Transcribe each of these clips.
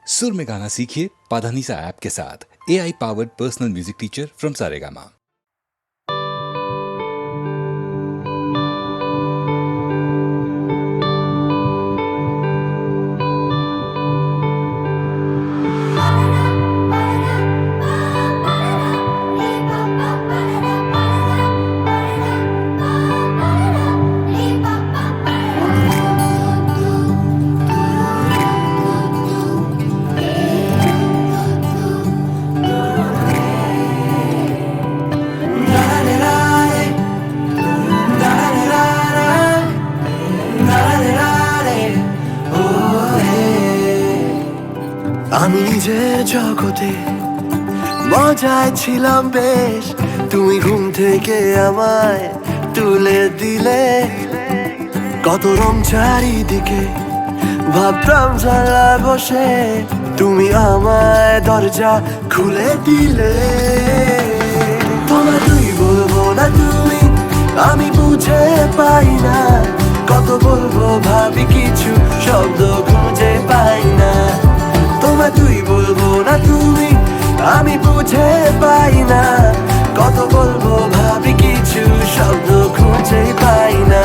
सुर में गाना सीखिए पाधानीसा ऐप के साथ। AI powered personal music teacher from Saregama. আমি নিজের জগতে মজায় ছিলাম বেশ, তুমি ঘুম থেকে আমায় তুলে দিলে। কত রং চারিদিকে ভাবতাম জানলায় বসে, তুমি আমায় দরজা খুলে দিলে। তোমায় তুই বলবো না তুমি, আমি বুঝে পাই না। কত বলবো ভাবি কিছু শব্দ খুঁজে পাই না। তোমায় তুই বলবো না তুমি, আমি বুঝে পাই না। কত বলবো ভাবি কিছু শব্দ খুঁজে পাই না।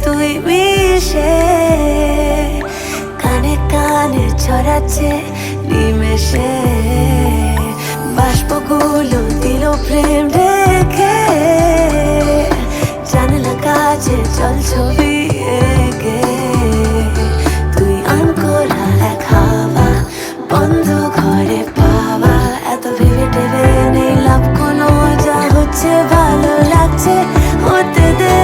তুই মিশে কানে কানে ছড়াচ্ছে নিমেষে, বাষ্পগুলো দিল প্রেম রেখে, জানলা কাছে জল ছবি এঁকে। তুই আনকোরা এক হাওয়া, বন্ধ ঘরে পাওয়া, এত ভেবে টেবে নেই লাভ কোনো, যা হচ্ছে ভালো লাগছে হতে দে।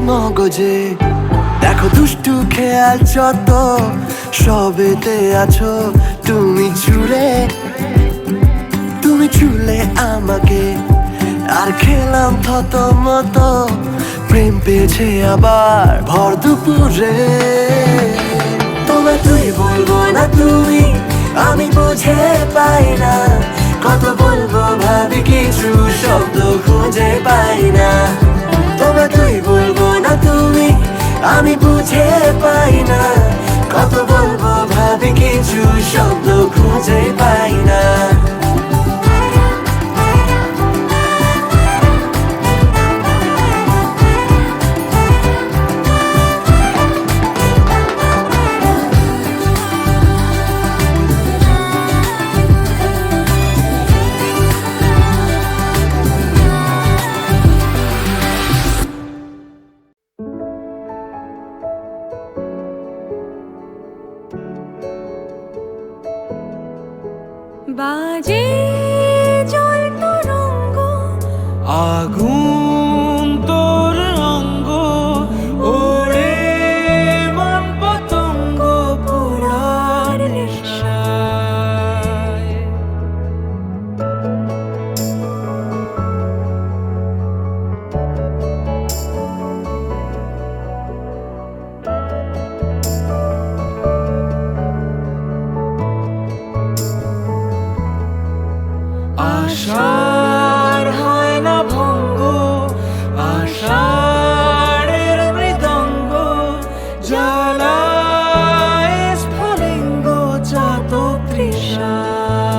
মগজে দেখো দুষ্টু খেয়াল যত, সবেতে আছো তুমি জুড়ে। তুমি চুলে আমাকে আর খেলাম থত মতো, প্রেম পেয়েছে আবার ভর দুপুরে। তোমায় তুই বলবো না তুমি, আমি বুঝে পাই না। কত বলবো ভাবি কিছু শব্দ খুঁজে পাই না। তোমায় তুই বলবো না তুমি, আমি বুঝে পাই না। কত বলবো ভাবি কিছু শব্দ খুঁজে পাই না। বাজে জল তরঙ্গ, আগুন তোর অঙ্গ, ওড়ে মন পতঙ্গ পোড়ার নেশায়। আশার হয় না ভঙ্গ, আষাঢ়ের মৃদঙ্গ, জ্বালায় স্ফুলিঙ্গ চাতক তৃষায়।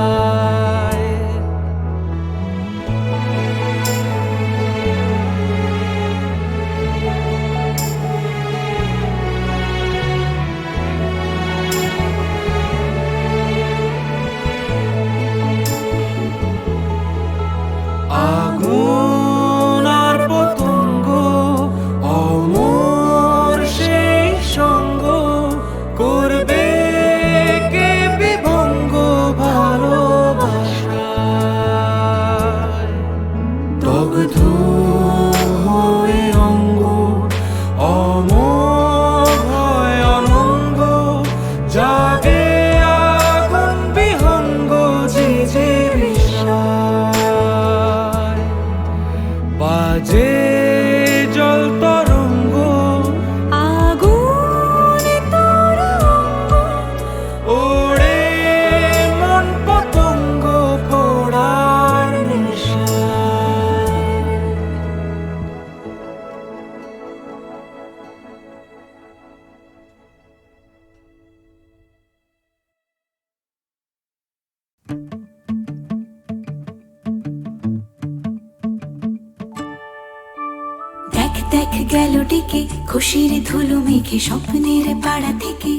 দেখ গেল ডেকে খুশির ধুলো মেঘে স্বপ্নের পাড়া থেকে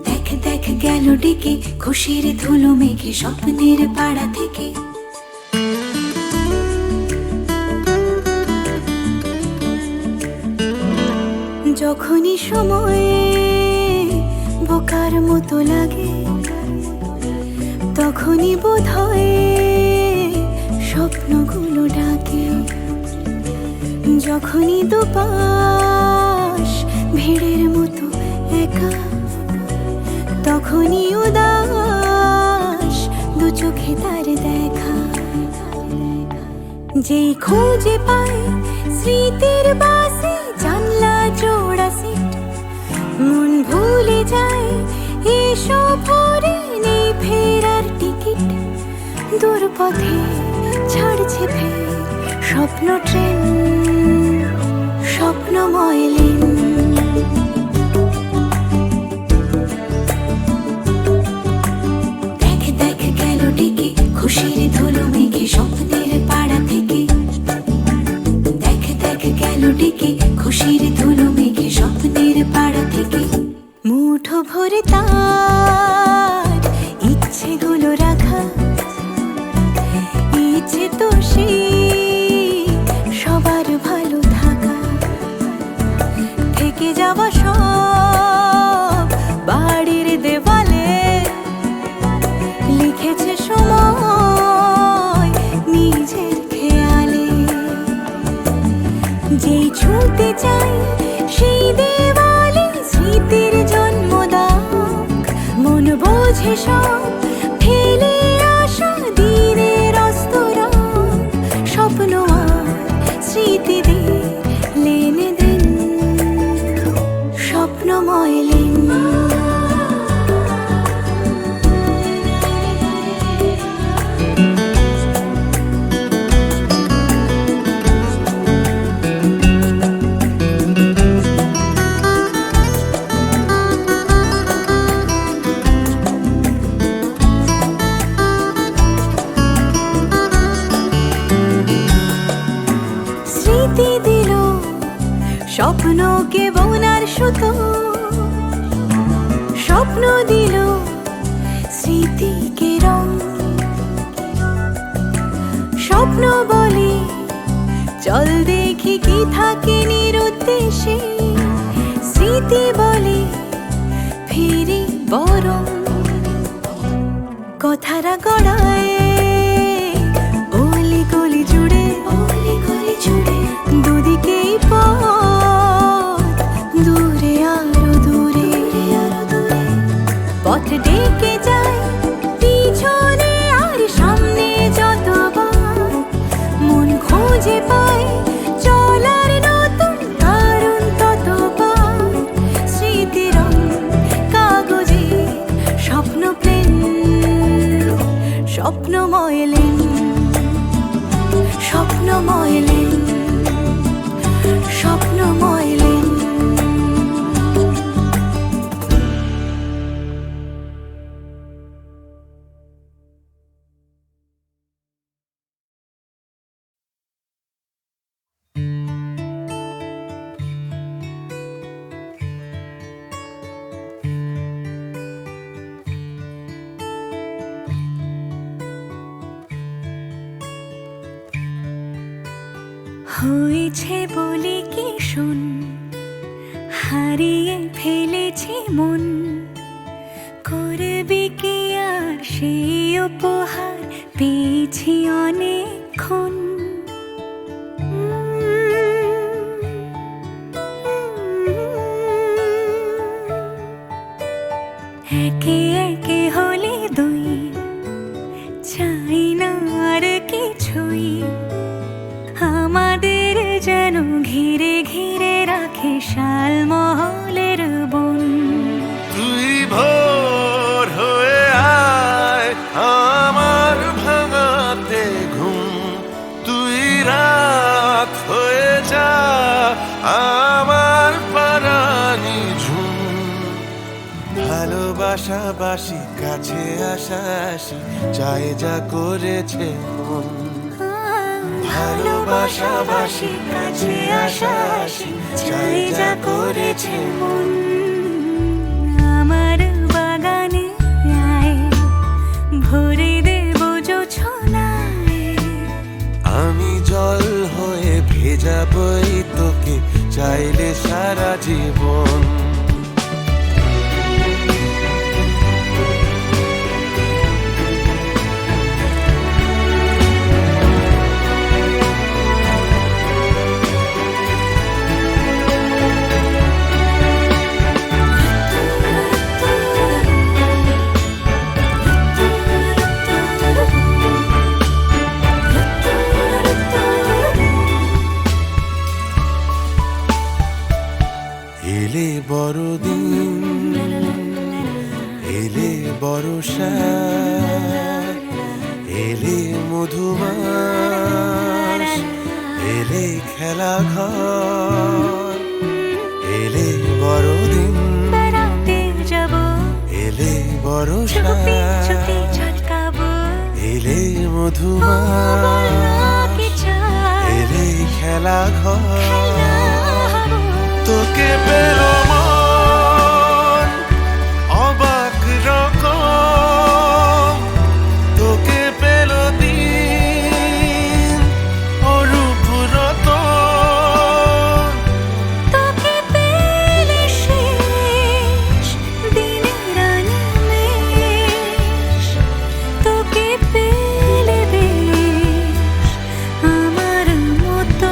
দেখ দেখ গেল ডেকে খুশির ধুলো মেঘে স্বপ্নের পাড়া থেকে যখনই সময়ে বোকার মতো লাগে তখনই বোধ হয় স্বপ্নগুলো ডাকে যখনই দুপাশ ভিড়ের মতো একা তখনই উদাস দু চোখে তার দেখা যেই খুঁজে পায় স্মৃতির বাসে জানলা জোড়া সিট মন ভুলে যায় এসব ভরে নেই ফেরার টিকিট দূর পথে ছাড়ছে ফের স্বপ্ন ট্রেন স্বপ্নময় লেন দেখ দেখ গেল ডেকে খুশির ধুলো মেঘে স্বপ্নের পাড়া থেকে দেখ দেখ গেল ডেকে খুশির ধুলো মেঘে স্বপ্নের পাড়া থেকে মুঠো ভরে তার ইচ্ছেগুলো রাখা ইচ্ছে তো সেই সবার ভালো থাকা থেকে যাওয়া সব বাড়ির দেওয়ালে লিখেছে সময় নিজের খেয়ালে যেই ছুঁতে চাই সেই দেওয়ালে স্মৃতির জন্মদাগ মন বোঝে সব ফেলে আসা দিনের অস্তরং স্বপ্ন আর স্মৃতিদের লেনে দেন স্বপ্নময় লেন স্মৃতি দিল স্বপ্নকে বোনার সুতো স্বপ্ন দিল স্মৃতিকে রং স্বপ্ন বলে চল দেখি কি থাকে নিরুদ্দেশে স্মৃতি বলে ফিরি বরং কথারা গড়ায় অলি গলি জুড়ে দুদিকেই পথ দূরে আরো দূরে পথ ডেকে যায় পিছনে আর সামনে যতবার মন খুঁজে পায় চলার নতুন কারণ ততবার স্মৃতির কাগজে স্বপ্ন প্লেন স্বপ্নময় লেন স্বপ্নময় লেন স্বপ্নময় লেন হয়েছে বলে কি শুন হারিয়ে ফেলেছে মন করবে কি আর সেই উপহার পেয়েছি অনেকক্ষণ একে একে হলে দুই চাই না আর কিছুই আমাদের যেন ঘিরে ঘিরে রাখে শালমহলের বন তুই ভোর হয়ে আয় আমার ভাঙাতে ঘুম তুই রাত হয়ে যা আমার পারানি ঝুম ভালোবাসাবাসি কাছে আসা আসি চাই যা করেছে মন ভালোবাসাবাসি কাছে আশাসি চাই যা করেছে মন আমার বাগানে আয় ভরে দেব জোছনায় আমি জল হয়ে ভেজাবই তোকে চাইলে সারা জীবন এলে বড়দিন এলে বর্ষা এলে মধুমাস এলে খেলা ঘর এলে বড়দিন বেড়াতে যাব এলে বর্ষা চুপি চুপি ঝলকাবো এলে মধুমাস কি চাই এলে খেলা ঘর হবো তোকে পেলো মন অবাক রকম তোকে পেলো দিন অরূপ রতন তোকে পেলে শেষ দিনের আনিমেষ তোকে পেলে বেশ আমার মতো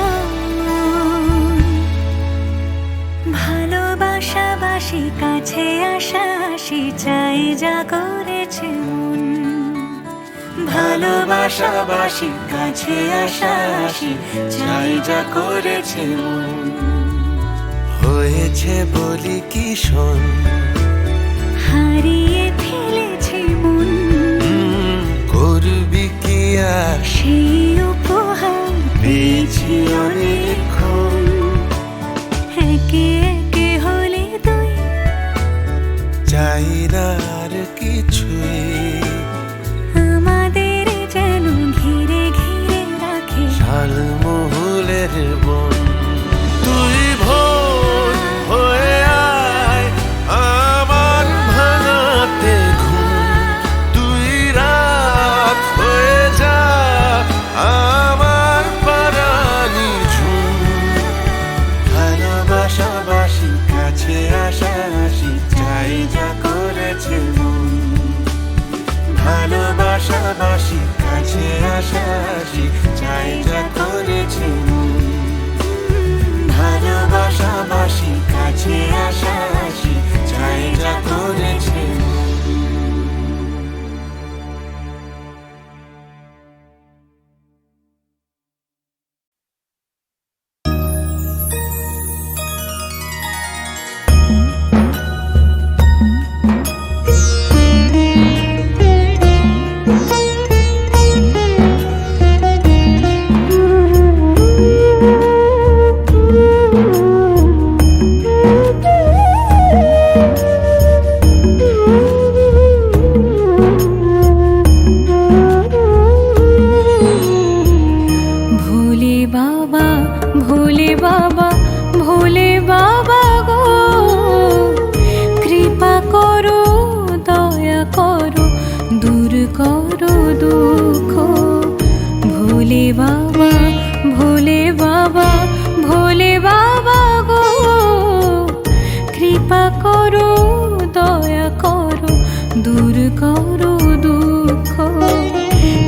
ভালোবাসাবাসি কাছে আশাসি চাই যা করেছে মন ভালোবাসাবাসি কাছে আশাসি চাই যা করেছে মন হয়েছে বলি কি শোন হারিয়ে ফেলেছে মন করবি কি আর সেই উপহার পেয়েছি অনেকক্ষণ একে একে হলে তুই চাই না আর কিছুই আমাদের যেন ঘিরে ঘিরে রাখে শালমহুলের বন তুই ভোর হয়ে আয় আমার ভাঙাতে ঘুম তুই রাত হয়ে যা আমার পারানি ঝুম ভালোবাসাবাসি কাছে আশাসি চাই যা করেছে মন ভালোবাসাবাসি কাছে আশাসি চাই যা করেছে মন ভালোবাসাবাসি কাছে আশাসি চাই যা করেছে মন ভোলে বাবা ভোলে বাবা ভোলে বাবা গো কৃপা করো দয়া করো দূর করো দুঃখ ভোলে বাবা ভোলে বাবা ভোলে বাবা গো কৃপা করো দয়া করো দূর করো দুঃখ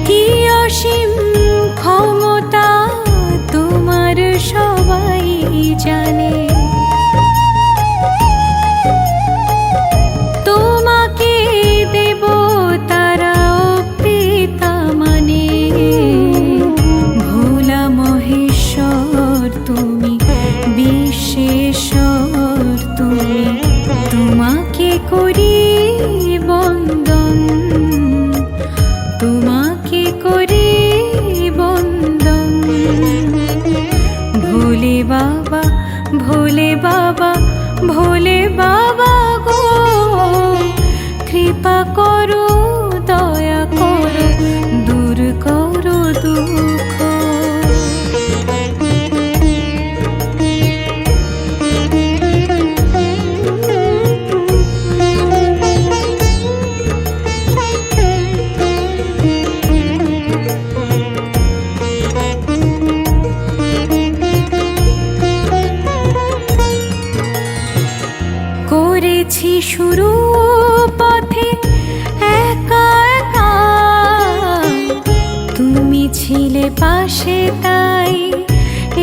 কি অসীম ক্ষমতা তোমার সবাই জানে তোমাকে দেব তারাও পিতা মানে ভোলা মহেশ্বর তুমি বিশ্বেশ্বর তুমি তোমাকে করি বন্দন তোমাকে করি বন্দন ভোলে বাবা ভোলে বাবা ভোলে বাবা গো কৃপা করো দয়া করো দূর করো দুঃখ তুমি ছিলে পাশে তাই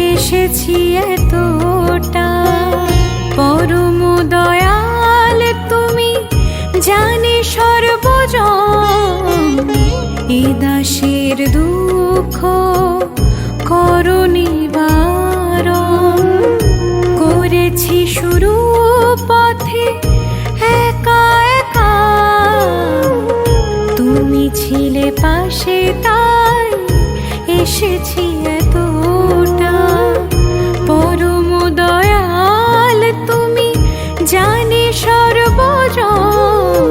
এসেছি এতটা। পরম দয়াল তুমি, জানি সর্বজন, এ দাসের দুঃখ করো নিবারণ। করেছি শুরু পথে একা একা, তুমি ছিলে পাশে তাই এসেছি এতটা। পরম দয়াল তুমি, জানি সর্বজন,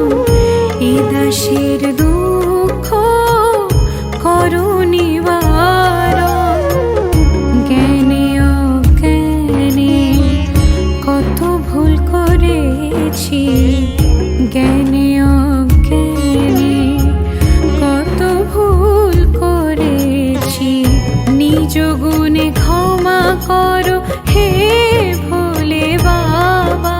এ দাসের দুঃখ করো নিবারণ। জ্ঞানে অজ্ঞানে কত ভুল করেছি, জ্ঞানে অজ্ঞানে কত ভুল করেছি। নিজ গুণে ক্ষমা করো হে ভোলে বাবা।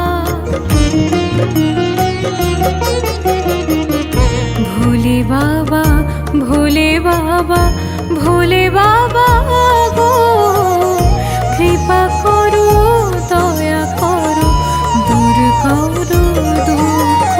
ভোলে বাবা, ভোলে বাবা, ভোলে বাবা গো, কৃপা করো, দয়া করো, দূর করো দুঃখ।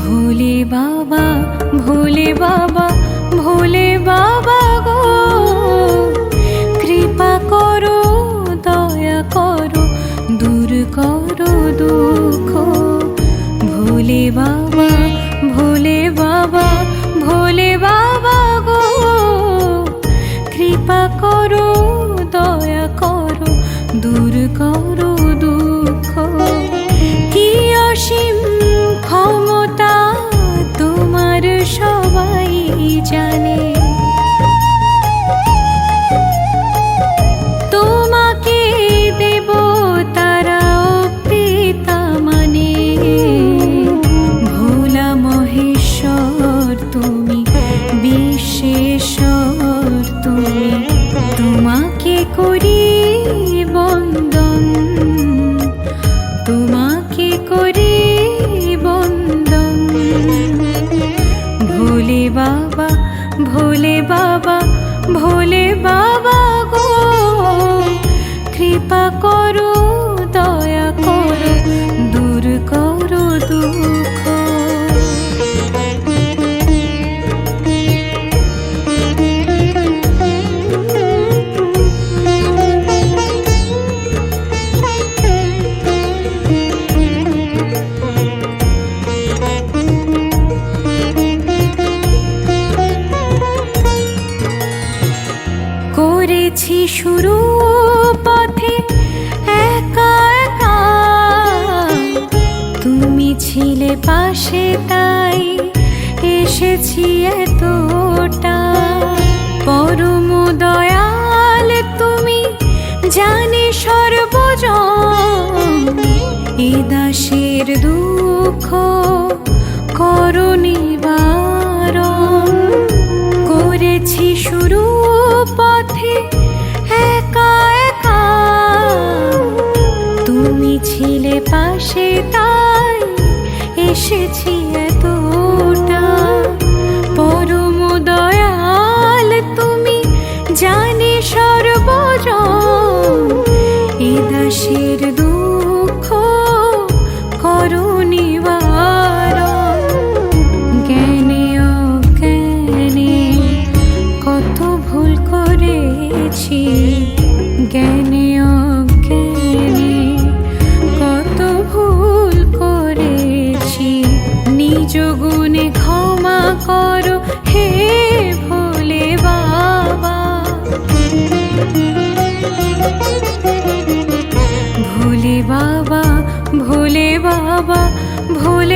ভোলে বাবা, ভোলে বাবা, ভোলে বাবা গো, কৃপা করো, দয়া করো, দূর করো দুঃখ। ভোলে বাবা, ভোলে বাবা, ভোলে বাবা গো, কৃপা করো, দয়া করো, দূর করো দুঃখ। কি অসীম ক্ষমতা তোমার সবাই জানে, তোমাকে দেব তারাও পিতা মানে। ভোলা মহেশ্বর তুমি, বিশ্বেশ্বর তুমি, তোমাকে করি বন্দন, তোমাকে করি বন্দন। ভোলে বাবা, ভোলে বাবা, ভোলে বাবা গো, কৃপা করো, দয়া করো, দূর করো দুঃখ। করেছি শুরু পথে একা একা, তুমি ছিলে পাশে তাই এসেছি এতটা। পরম দয়াল তুমি, জানি সর্বজন, এ দাসের দুঃখ করো নিবারণ। করেছি শুরু পথে একা একা, তুমি ছিলে পাশে তাই এসেছি এতটা। পরম দয়াল তুমি, জানি সর্বজন, এ দাসের দুঃখ করো নিবারণ। জ্ঞানে অজ্ঞানে কত ভুল করেছি, জ্ঞানে অজ্ঞানে কত ভুল করেছি। নিজ গুণে ক্ষমা করো হে ভোলে বাবা। ভোলে বাবা, ভোলে বাবা, ভোলে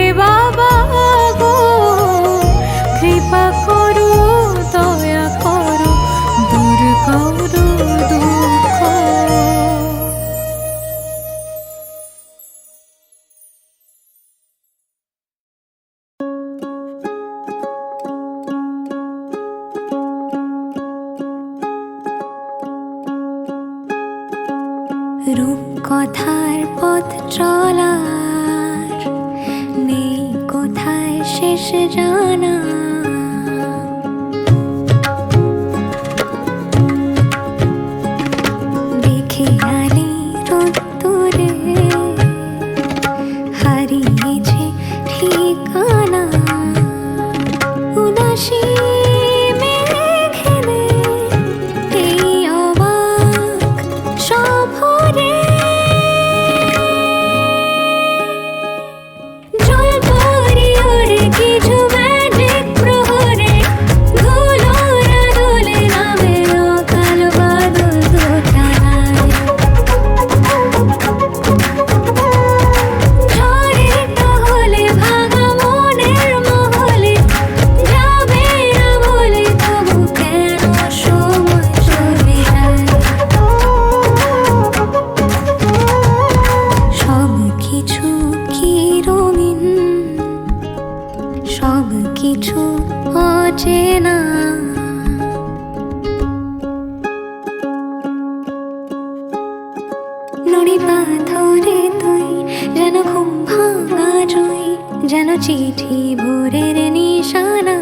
কথার পথ চলার নেই কোথায় শেষ জানা। দেখে আলি রোদ্দুরে হারিয়েছে ঠিকানা। উদাসী মেঘেলে এই অবাক সফরে জল পরি ওরে কিছু ম্যাজিক প্রহরে ধুলোরা দোলে নামে অকাল বাদল দোটানায়। ঝড়ের টহলে ভাঙা মনের মহলে যাবে না বলে তবু কেন সময় চলে যায়। সব কিছু কি রঙিন, সব কিছু অচেনা। নুড়ি পাথরে তুই যেন ঘুম ভাঙা জুই, যেন চিঠি ভোরের নিশানা।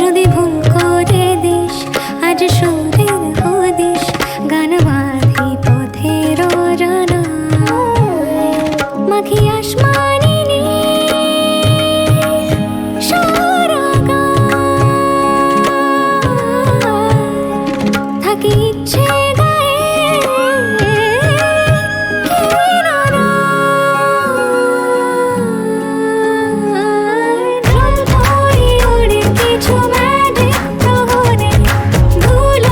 যদি ভুল করে দিস আজ সুরের হদিস গান বাঁধি পথের অজানা। মাখি আসমানি নীল সারা গায়, থাকি ইচ্ছে গায়ে কিনারায়। জল পরি ওরে কিছু ম্যাজিক প্রহরে ধুলো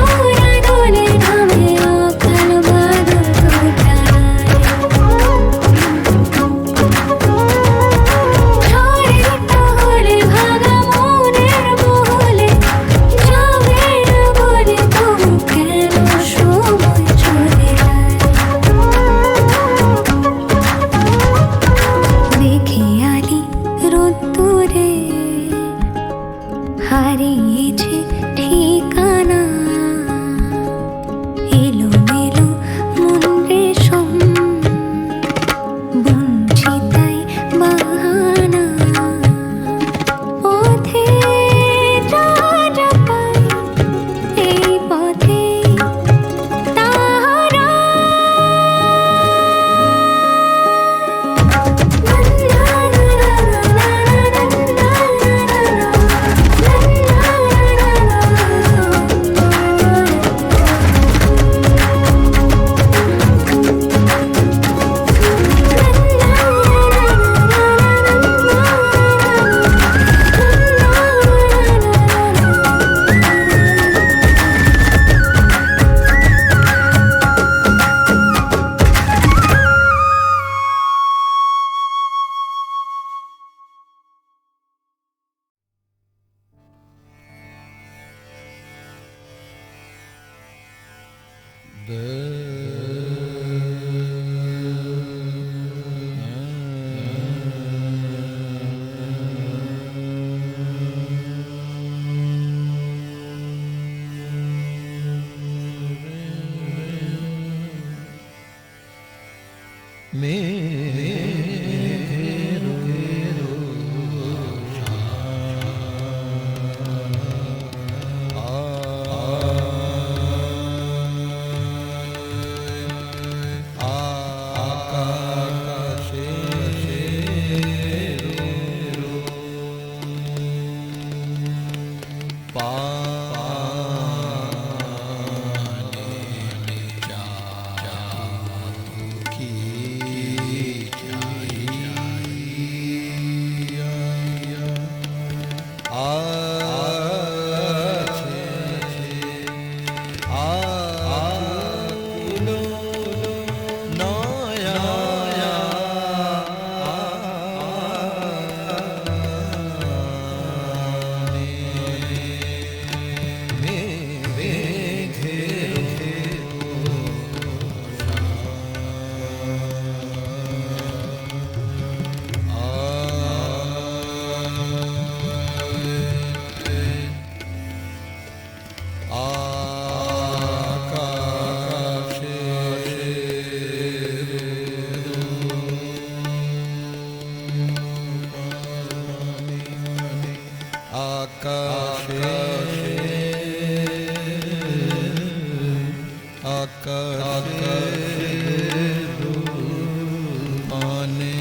আকাশে আকাশে মানে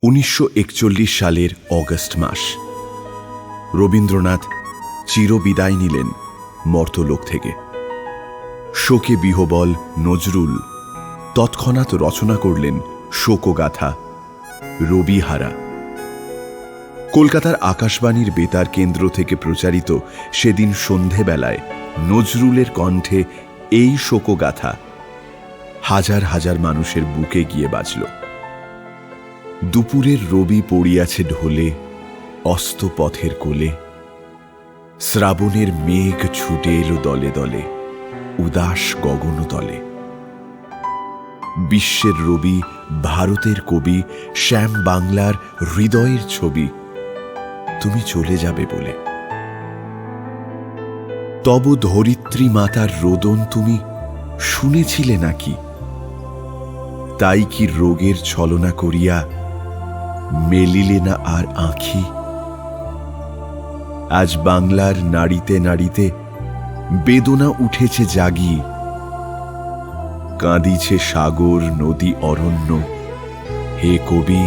1941 সালের অগস্ট মাস। রবীন্দ্রনাথ চিরবিদায় নিলেন মর্তলোক থেকে। শোকে বিহ্বল নজরুল তৎক্ষণাৎ রচনা করলেন শোকগাথা রবিহারা। কলকাতার আকাশবাণীর বেতার কেন্দ্র থেকে প্রচারিত সেদিন সন্ধেবেলায় নজরুলের কণ্ঠে এই শোকগাথা হাজার হাজার মানুষের বুকে গিয়ে বাজল। দুপুরের রবি পড়িয়াছে ঢোলে অস্ত পথের কোলে, শ্রাবণের মেঘ ছুটে এলো দলে দলে উদাস গগন তলে। বিশ্বের রবি, ভারতের কবি, শ্যাম বাংলার হৃদয়ের ছবি, তুমি চলে যাবে বলে। তব ধরিত্রী মাতার রোদন তুমি শুনেছিলে নাকি? তাই কি রোগের ছলনা করিয়া মেলিলে না আর আঁখি? আজ বাংলার নাড়িতে নাড়িতে বেদনা উঠেছে জাগি, কাঁদিছে সাগর নদী অরণ্য, হে কবি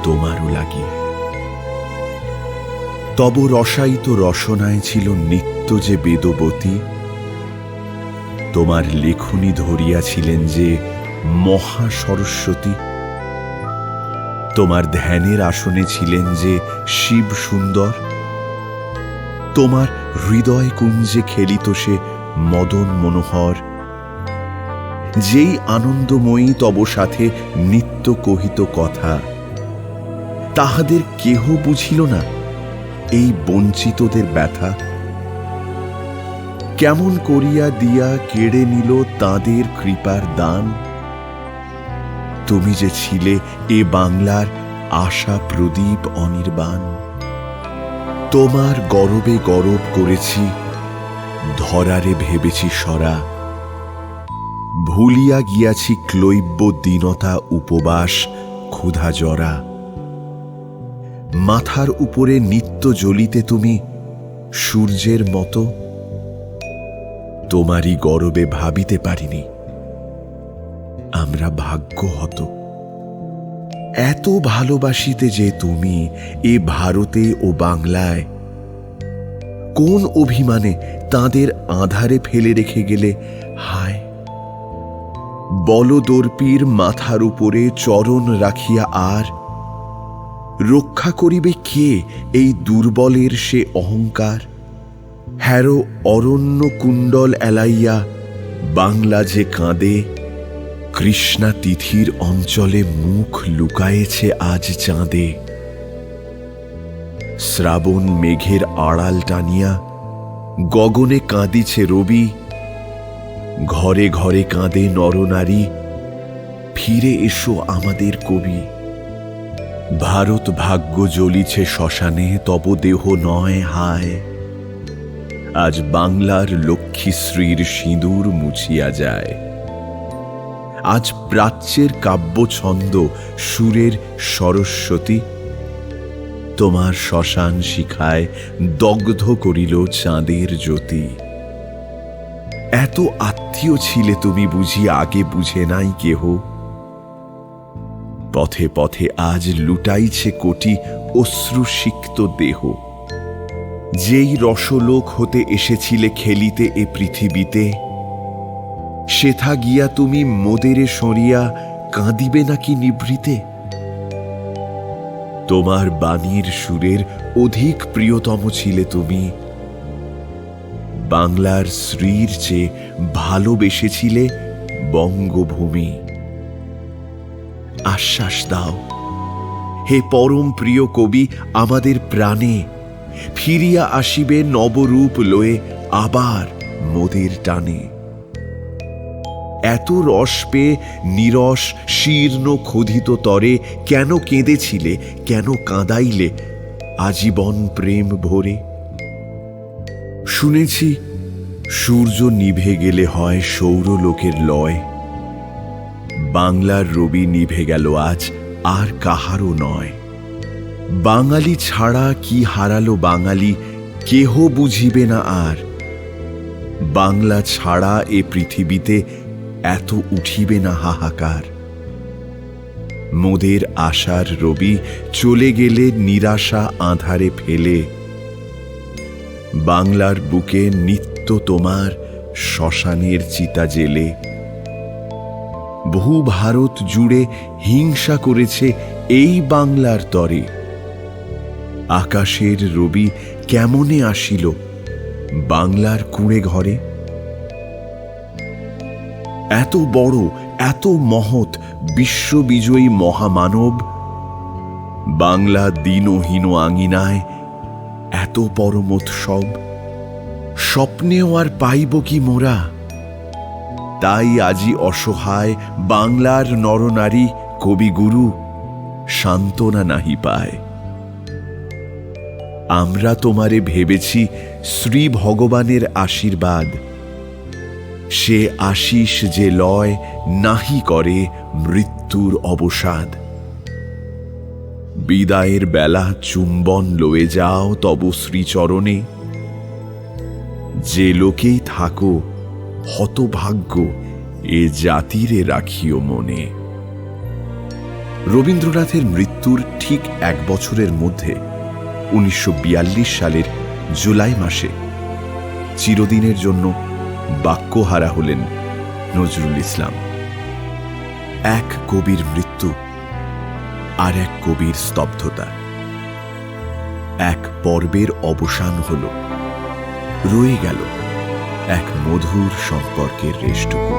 তোমারও লাগি। তব রসায়িত রসনায় ছিল নিত্য যে বেদবতী, তোমার লেখনী ধরিয়াছিলেন যে মহা সরস্বতী। তোমার ধ্যানের আসনে ছিলেন যে শিব সুন্দর, তোমার হৃদয় কুঞ্জে খেলিত সে মদন মনোহর। যেই আনন্দময়ী তব সাথে নিত্য কহিত কথা, তাহাদের কেহ বুঝিল না এই বঞ্চিতদের ব্যথা। কেমন করিয়া দিয়া কেড়ে নিল তাদের কৃপার দান। তুমি যে ছিলে এ বাংলার আশা প্রদীপ অনির্বাণ। তোমার গরবে গরব করেছি, ধরারে ভেবেছি সরা। ভুলিয়া গিয়াছি ক্লৈব্য দীনতা উপবাস ক্ষুধা জরা। মাথার উপরে নিত্য জ্বলিতে তুমি সূর্যের মতো, তোমারই গরবে ভাবিতে পারিনি আমরা ভাগ্যহত। এত ভালোবাসিতে যে তুমি এ ভারতে ও বাংলায়, কোন অভিমানে তাদের আঁধারে ফেলে রেখে গেলে হায়? বলদর্পীর মাথার উপরে চরণ রাখিয়া আর রক্ষা করিবে কে এই দুর্বলের সে অহংকার? হ্যারো অরণ্য কুণ্ডল এলাইয়া বাংলা যে কাঁদে, কৃষ্ণা তিথির অঞ্চলে মুখ লুকায়েছে আজ চাঁদে। শ্রাবণ মেঘের আড়াল টানিয়া গগনে কাঁদিছে রবি। ঘরে ঘরে কাঁদে নরনারী, ফিরে এসো আমাদের কবি। ভারত ভাগ্য জ্বলিছে শ্মশানে, তব দেহ নয় হায়। আজ বাংলার লক্ষ্মীশ্রীর সিঁদুর মুছিয়া যায়। আজ প্রাচ্যের কাব্য ছন্দ সুরের সরস্বতী, তোমার শ্মশান শিখায় দগ্ধ করিল চাঁদের জ্যোতি। এত আত্মীয় ছিলে তুমি বুঝি আগে বুঝে নাই কেহ? পথে পথে আজ লুটাইছে কোটি অশ্রুসিক্ত দেহ। যেই রসলোক হতে এসেছিলে খেলিতে এ পৃথিবীতে, সেথা গিয়া তুমি মোদেরে সরিয়া কাঁদিবে নাকি নিভৃতে? তোমার বাণীর সুরের অধিক প্রিয়তম ছিলে তুমি। বাংলার শ্রীর চেয়ে ভালোবেসেছিলে বঙ্গভূমি। আশ্বাস দাও হে পরম প্রিয় কবি আমাদের প্রাণে, ফিরিয়া আসিবে নবরূপ লয়ে আবার মোদের টানে। এত রস পেয়ে নিরস শীর্ণ ক্ষুধিত তরে কেন কেঁদেছিলে, কেন কাঁদাইলে আজীবন প্রেম ভরে? শুনেছি সূর্য নিভে গেলে হয় সৌরলোকের লয়। বাংলার রবি নিভে গেল আজ আর কাহারও নয়। বাঙালি ছাড়া কি হারালো বাঙালি, কেহ বুঝিবে না আর। বাংলা ছাড়া এ পৃথিবীতে এত উঠিবে না হাহাকার। মোদের আশার রবি চলে গেলে নিরাশা আঁধারে ফেলে। বাংলার বুকে নিত্য তোমার শ্মশানের চিতা জেলে। বহু ভারত জুড়ে হিংসা করেছে এই বাংলার তরে। আকাশের রবি কেমনে আসিল বাংলার কুঁড়ে ঘরে? এত বড়, এত মহৎ বিশ্ববিজয়ী মহামানব বাংলা দীনহীন আঙিনায় এত পরমোৎসব স্বপ্নেও আর পাইব কি মোরা? তাই আজি অসহায় বাংলার নরনারী কবিগুরু সান্ত্বনা নাহি পায়। আমরা তোমারে ভেবেছি শ্রী ভগবানের আশীর্বাদ, সে আশিস যে লয় নাহি করে মৃত্যুর অবসাদ। বিদায়ের বেলা চুম্বন লয়ে যাও তব শ্রীচরণে। যে লোকেই থাকো হতভাগ্য এ জাতিরে রাখিও মনে। রবীন্দ্রনাথের মৃত্যুর ঠিক 1 বছরের মধ্যে 1942 সালের জুলাই মাসে চিরদিনের জন্য বাক্যহারা হলেন নজরুল ইসলাম। এক কবির মৃত্যু আর এক কবির স্তব্ধতা। এক পর্বের অবসান হল, রয়ে গেল এক মধুর সম্পর্কের রেশটুকু।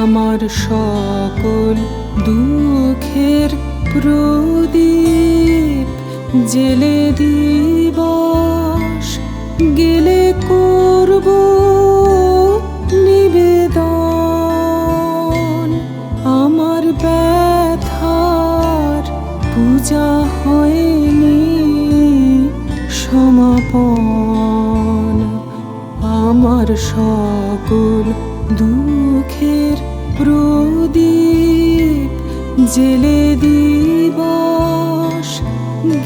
আমার সকল দুঃখের প্রদীপ জেলে দিবস গেলে করব নিবেদন। আমার ব্যথার পূজা হয়নি সমাপন। আমার সকল দুঃখের প্রদীপ জেলে দিবস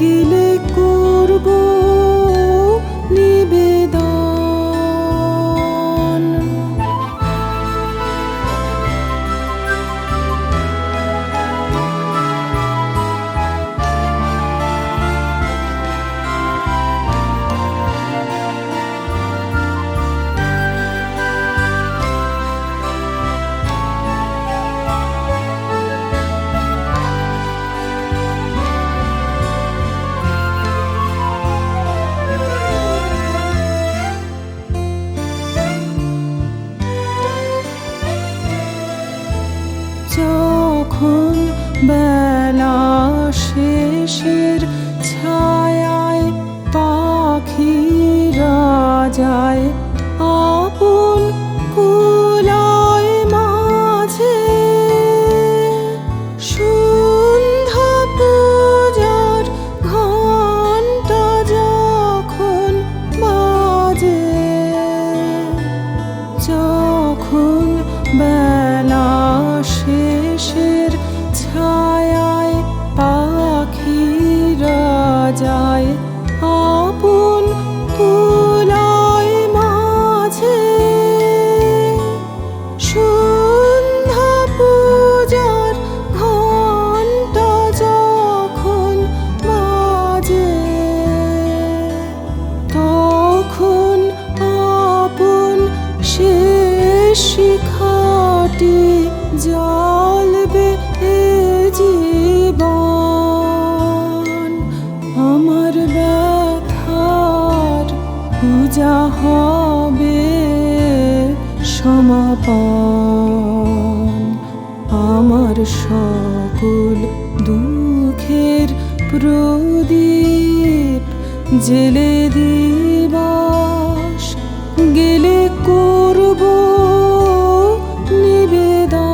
গেলে করব নিবেদন। যখন বেলা শেষের ছায়ায় পাখিরা যায় আপন কুলায় মাঝে, সন্ধ্যা পূজার ঘণ্টা যখন বাজে, যখন বেলা শেষের ছায়ায় পাখিরা যায় আপন কুলায় মাঝে, সন্ধ্যা পূজার ঘণ্টা যখন বাজে, তখন আপন শেষ শিখাটি জ্বলবে এ জীবন। আমার ব্যথার পূজা হবে সমাপন। আমার সকল দুঃখের প্রদীপ জেলে দিবস গেলে করব নিবেদন।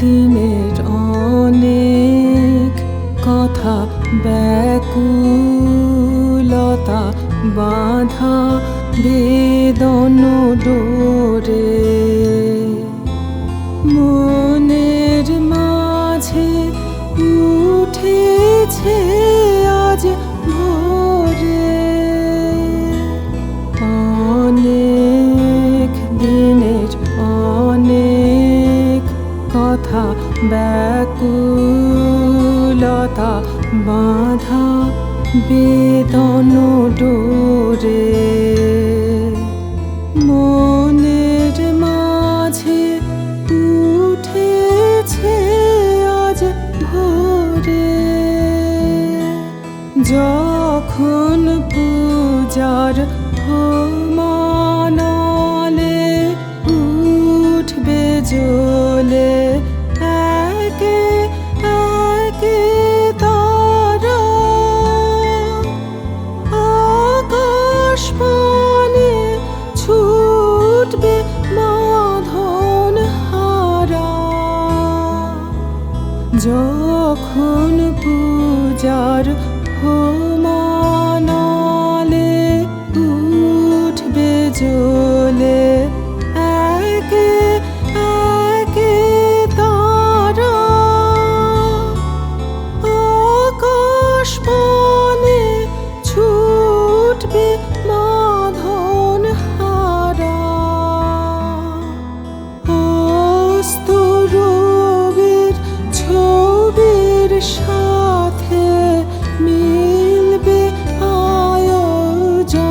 দিনের অনেক কথা ব্যাকুলতা বাঁধা বেদন ডোরে মনের মাঝে উঠেছে আজ ভোরে অনেক দিনের অনেক কথা ব্যাকুলতা বাঁধা বেদন ডোরে মনের মাঝে উঠেছে আজ ভোরে যখন পূজার হোমানলে উঠবে জ্বলে একে একে তারা আকাশ পানে ছুটবে বাঁধন হারা যখন পূজার হোমানলে উঠবে জ্বলে একে একে তারা আকাশ পানে ছুটবে বাঁধন হারা অস্ত রবির ছবির সাথে মিলবে আয়োজন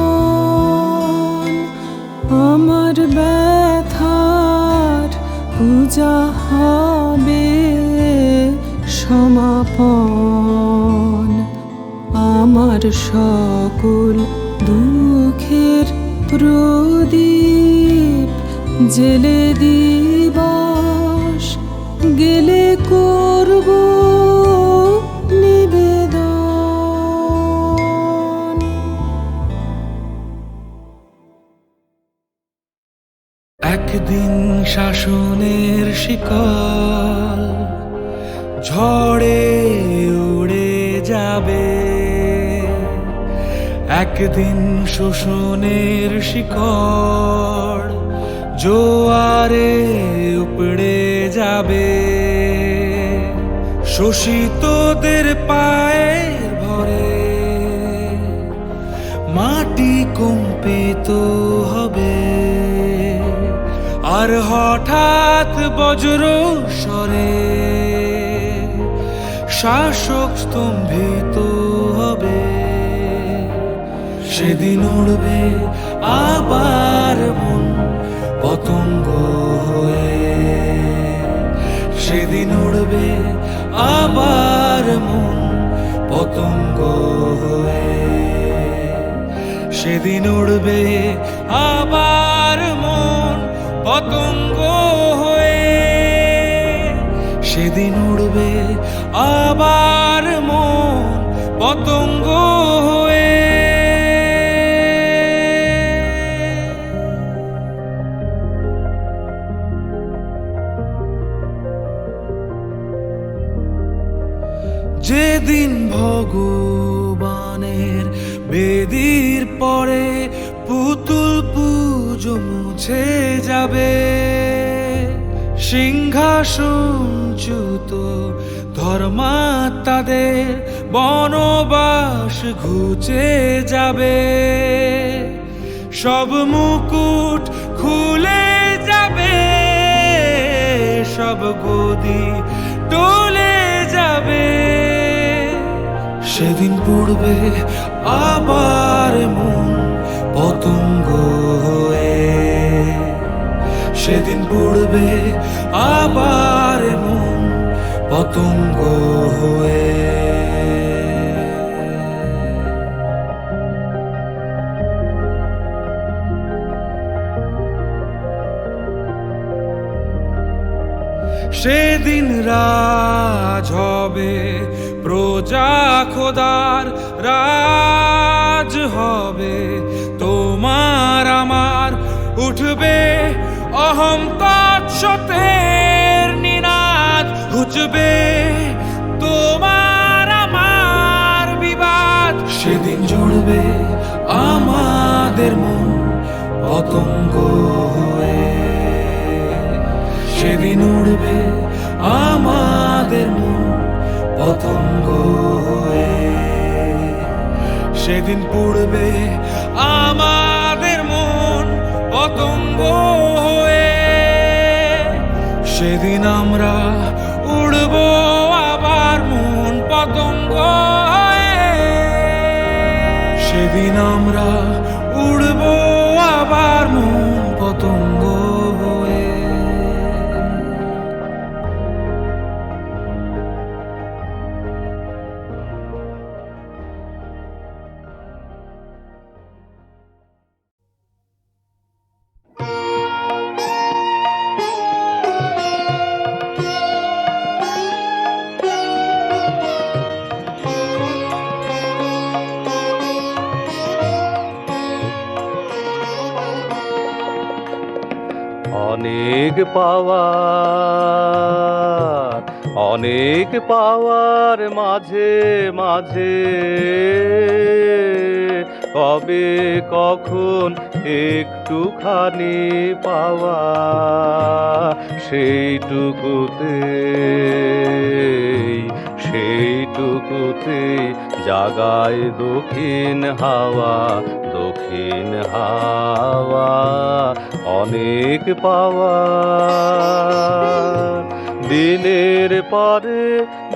আমার ব্যথার পূজা হবে সমাপন আমার সকল দুঃখের প্রদীপ জেলে দিবস গেলে করব নিবেদন। একদিন শাসনের শিকল ঝড়ে উড়ে যাবে, একদিন শোষণের শিকড় জোয়ারে উপড়ে যাবে। শোষিতদের পায়ের ভরে মাটি কম্পিত হবে, আর হঠাৎ বজ্র স্বরে শাসক স্তম্ভিত হবে। সেদিন উড়বে আবার মন পতঙ্গ হয়ে, সেদিন উড়বে আবার মন পতঙ্গ হয়ে, সেদিন উড়বে আবার মন পতঙ্গ হয়ে, সেদিন উড়বে আবার মন পতঙ্গ হয়ে। যেদিন ভগবানের বেদির পরে পুতুল পুজো মুছে যাবে, সিংহাসনচ্যুত ধর্মাত্মাদের বনবাস ঘুচে যাবে, সব মুকুট খুলে যাবে, সব গদি টলে যাবে। সেদিন পড়বে আবার মন পতঙ্গ হয়ে, সেদিন পড়বে আবার মন পতঙ্গ হয়ে। সেদিন রাজ হবে প্রজা খোদার রাজ হবে তোমার আমার, উঠবে অহং তৎসতের নিনাদ সেদিন উড়বে আমাদের মন পতঙ্গ হয়ে, সেদিন পুড়বে আমাদের মন পতঙ্গ হয়ে, সেদিন আমরা উড়বো আবার মন পতঙ্গ হয়ে, সেদিন আমরা উড়বো আবার মন পতঙ্গ হয়ে। অনেক পাওয়ার মাঝে মাঝে কবে কখন একটুখানি পাওয়া, সেইটুকুতে জাগায় দক্ষিণ হাওয়া, দক্ষিণ হাওয়া। অনেক পাওয়া দিনের পরে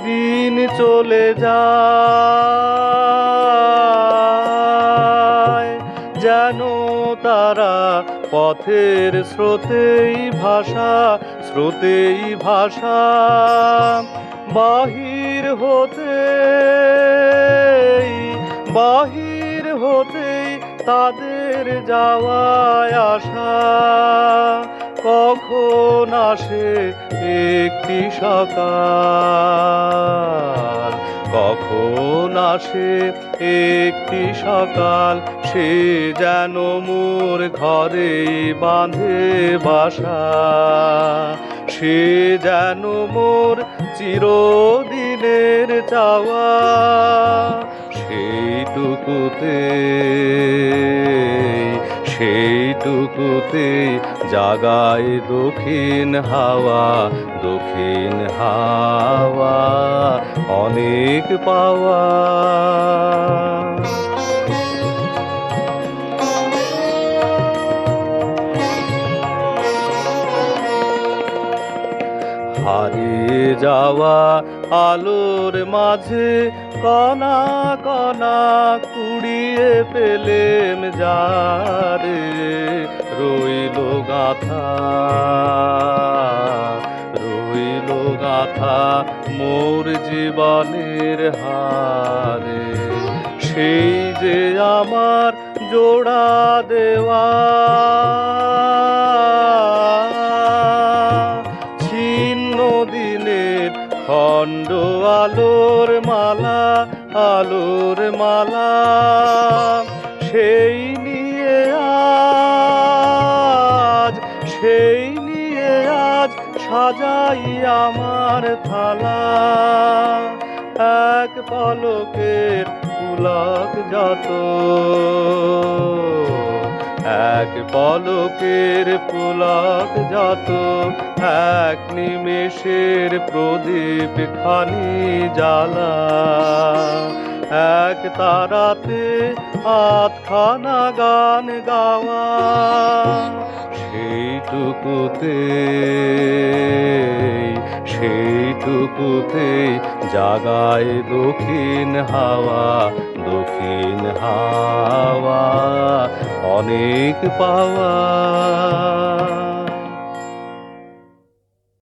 দিন চলে যায়, যেন তারা পথের স্রোতেই ভাষা, স্রোতেই ভাষা। বাহির হতেই তাদের যাওয়ায় আসা, কখন আসে একটি সকাল, কখন আসে একটি সকাল, সে যেন মোর ঘরে বাঁধে বাসা, সে যেন মোর চিরদিনের চাওয়া। সেইটুকুতে জাগায় দক্ষিণ হাওয়া, দক্ষিণ হাওয়া। অনেক পাওয়া হারিয়ে যাওয়া আলোর মাঝে কণা কণা কুড়িয়ে পেলেম যারে, রইল গাথা মোর জীবনের হারে। সেই যে আমার জোড়া দেওয়া, ছিন্ন দিনের খণ্ড আলোর মালা, আলোর মালা। সেই নিয়ে আজ সাজাই আমার থালা, এক পলকের পুলক যত, এক পলকের পুলক যত, এক নিমেষের প্রদীপ খানি জ্বালা, এক তারাতে আধখানা গান গাওয়া। সেইটুকুতে জাগায় দক্ষিণ হাওয়া, দক্ষিণ হাওয়া। অনেক পাওয়া